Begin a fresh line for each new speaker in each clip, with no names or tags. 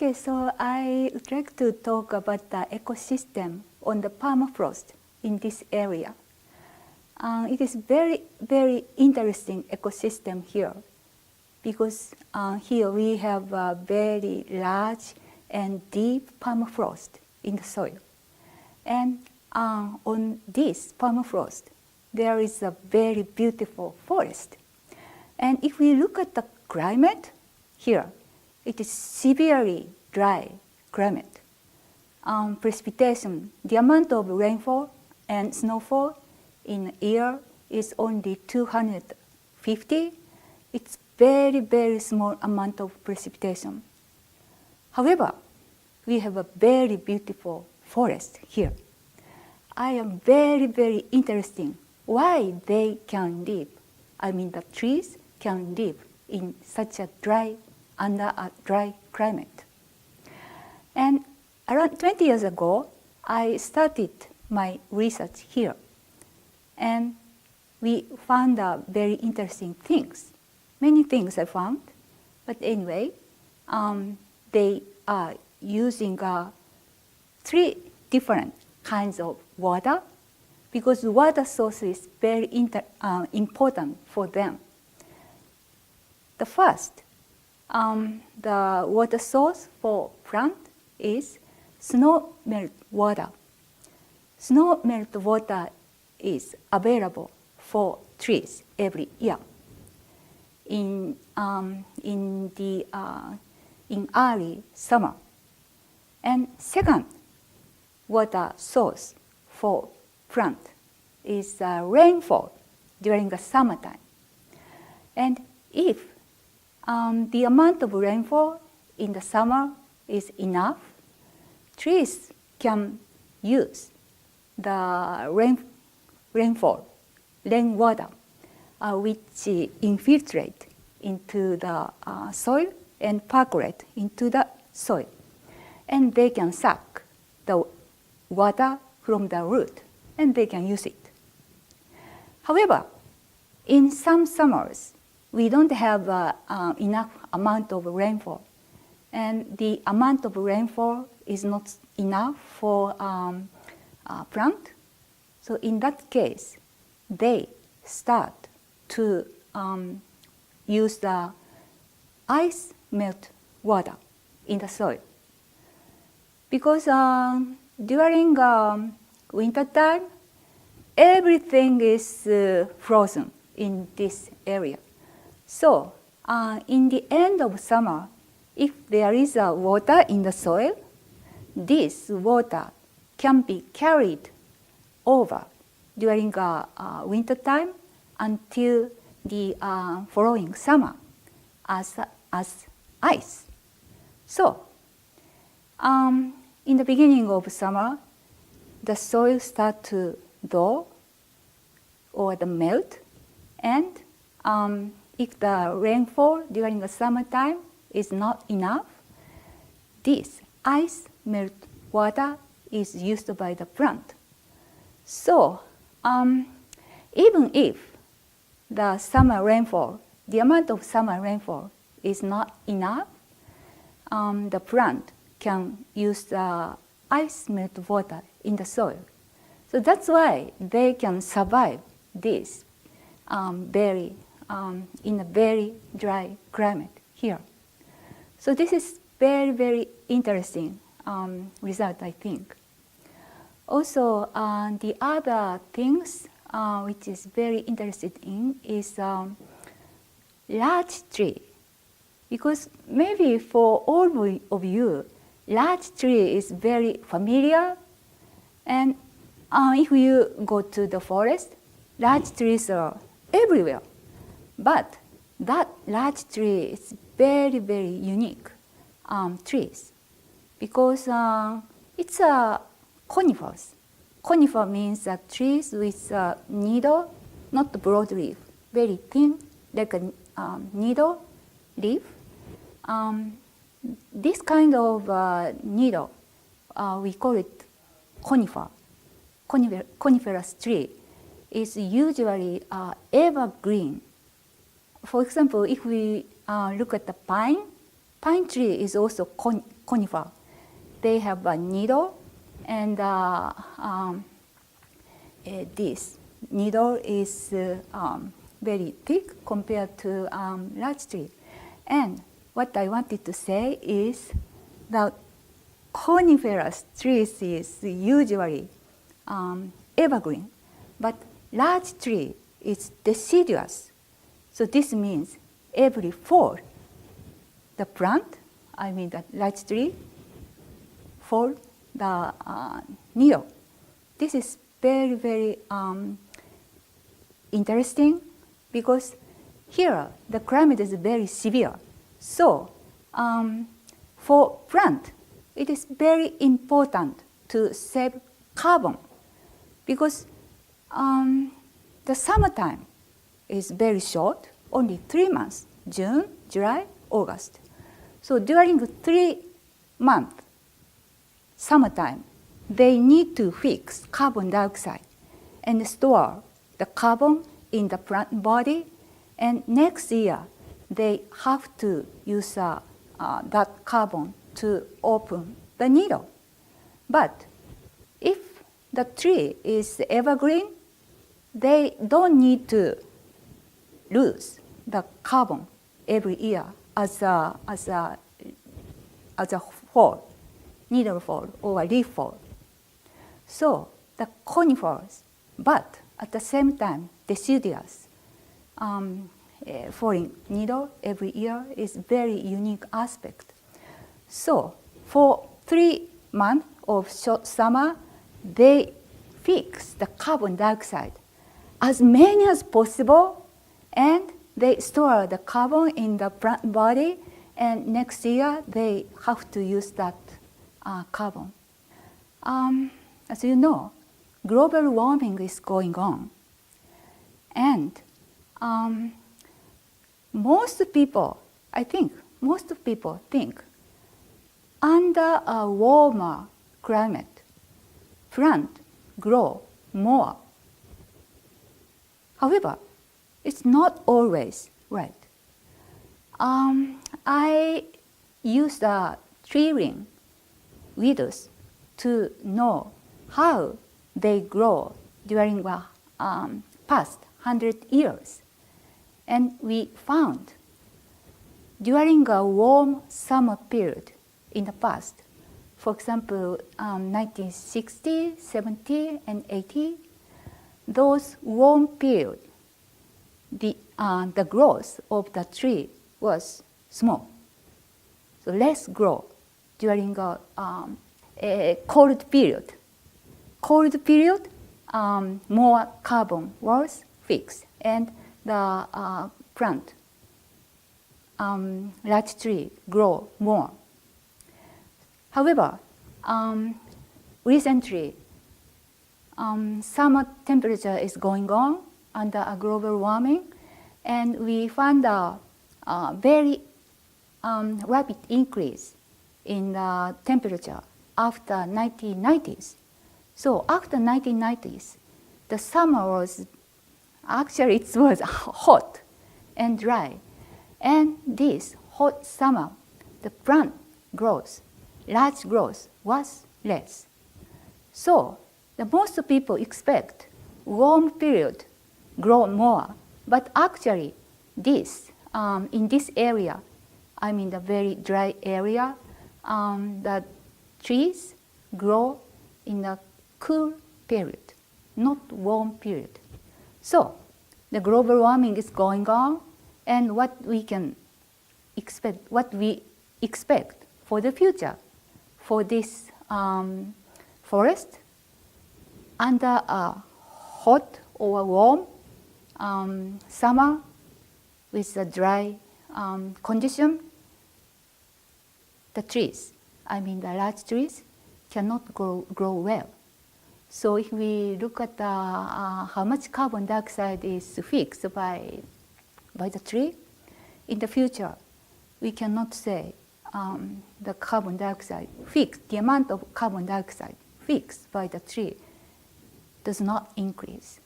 Okay, so I would like to talk about the ecosystem on the permafrost in this area. It is very, very interesting ecosystem here because here we have a very large and deep permafrost in the soil. And on this permafrost, there is a very beautiful forest. And if we look at the climate here, it is severely dry climate. Precipitation, the amount of rainfall and snowfall in a year is only 250. It's very, very small amount of precipitation. However, we have a very beautiful forest here. I am very, very interesting why they can live. I mean, the trees can live in such a dry, under a dry climate. And around 20 years ago, I started my research here. And we found very interesting things. Many things I found. But anyway, they are using 3 different kinds of water because water source is very important for them. The first, the water source for plant is snow melt water. Snow melt water is available for trees every year. In early summer. And second water source for plant is rainfall during the summertime. And if the amount of rainfall in the summer is enough, trees can use the rainwater, which infiltrate into the soil and percolate into the soil. And they can suck the water from the root, and they can use it. However, in some summers, we don't have enough amount of rainfall. And the amount of rainfall is not enough for plant. So in that case, they start to use the ice melt water in the soil. Because during winter time, everything is frozen in this area. So in the end of summer, if there is water in the soil, this water can be carried over during winter time until the following summer as ice. So in the beginning of summer, the soil starts to thaw or the melt, and if the rainfall during the summertime is not enough, this ice melt water is used by the plant. So even if the summer rainfall, the amount of summer rainfall is not enough, the plant can use the ice melt water in the soil. So that's why they can survive this in a very dry climate here. So this is very, very interesting result, I think. Also, the other things which is very interested in is large tree. Because maybe for all of you, large tree is very familiar. And if you go to the forest, large trees are everywhere. But that large tree is very, very unique trees because it's a coniferous. Conifer means trees with a needle, not broad leaf, very thin, like a needle leaf. This kind of needle, we call it conifer. Coniferous tree is usually evergreen. For example, if we look at the pine, Pine tree is also conifer. They have a needle, and this needle is very thick compared to large tree. And what I wanted to say is that coniferous trees is usually evergreen, but large tree is deciduous. So this means every fall, the plant, I mean the large tree, fall the needle. This is very, very interesting because here the climate is very severe. So for plant, it is very important to save carbon because the summertime is very short, only 3 months, June, July, August. So during the 3 months, summertime, they need to fix carbon dioxide and store the carbon in the plant body, and next year they have to use that carbon to open the needle. But if the tree is evergreen, they don't need to lose the carbon every year as a fall, needle fall or a leaf fall. So the conifers, but at the same time deciduous, falling needle every year is very unique aspect. So for 3 months of short summer, they fix the carbon dioxide as many as possible, and they store the carbon in the plant body, and next year they have to use that carbon. As you know, global warming is going on, and most people think under a warmer climate, plants grow more. However, it's not always right. I used a tree ring widows to know how they grow during the past 100 years. And we found during a warm summer period in the past, for example, 1960, 70, and 80, those warm periods, the growth of the tree was small. So less growth during a cold period. Cold period, more carbon was fixed, and the plant, large tree, grow more. However, recently, summer temperature is going on under a global warming, and we found a very rapid increase in the temperature after 1990s. So after 1990s, the summer was actually it was hot and dry, and this hot summer, the plant growth, large growth was less. So the most people expect warm period grow more, but actually this in this area, I mean the very dry area, the trees grow in a cool period, not warm period. So the global warming is going on, and what we expect for the future for this forest under a hot or warm summer with a dry condition, the trees, I mean the large trees, cannot grow well. So if we look at how much carbon dioxide is fixed by the tree, in the future, we cannot say the carbon dioxide fixed, the amount of carbon dioxide fixed by the tree does not increase.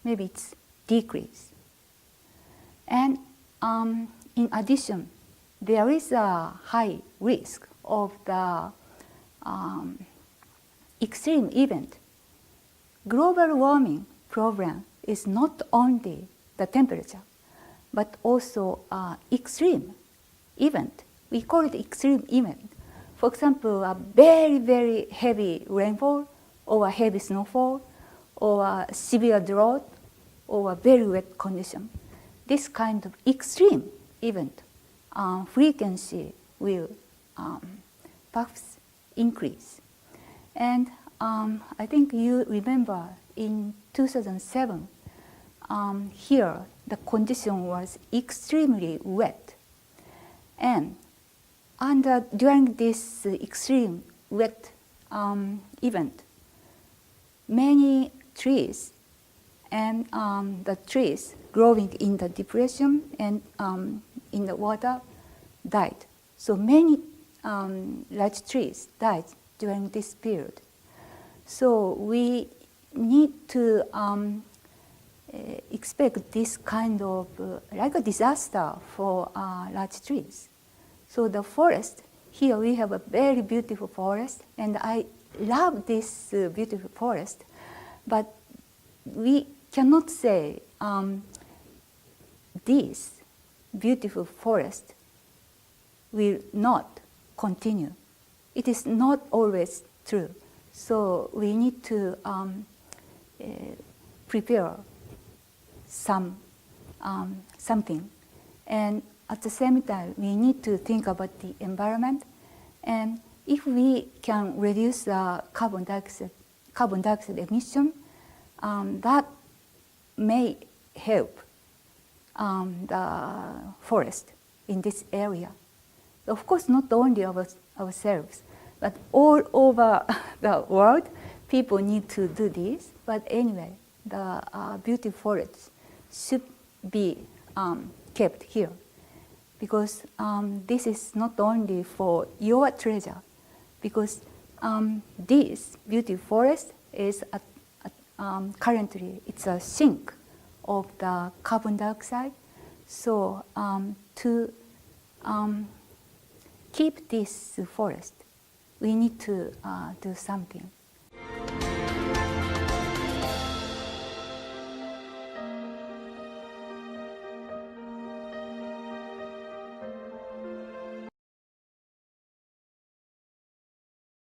Maybe it's decrease. And in addition, there is a high risk of the extreme event. Global warming problem is not only the temperature, but also extreme event. We call it extreme event. For example, a very, very heavy rainfall, or a heavy snowfall, or a severe drought, or a very wet condition. This kind of extreme event frequency will perhaps increase. And I think you remember in 2007, here the condition was extremely wet. And during this extreme wet event, many trees and the trees growing in the depression and in the water died. So many large trees died during this period. So we need to expect this kind of like a disaster for large trees. So the forest, here we have a very beautiful forest, and I love this beautiful forest, but we cannot say this beautiful forest will not continue. It is not always true. So we need to prepare something. And at the same time, we need to think about the environment. And if we can reduce the carbon dioxide emission, that may help the forest in this area. Of course, not only ourselves, but all over the world, people need to do this. But anyway, the beautiful forests should be kept here, because this is not only for your treasure, because this beautiful forest is currently it's a sink of the carbon dioxide. So to keep this forest, we need to do something.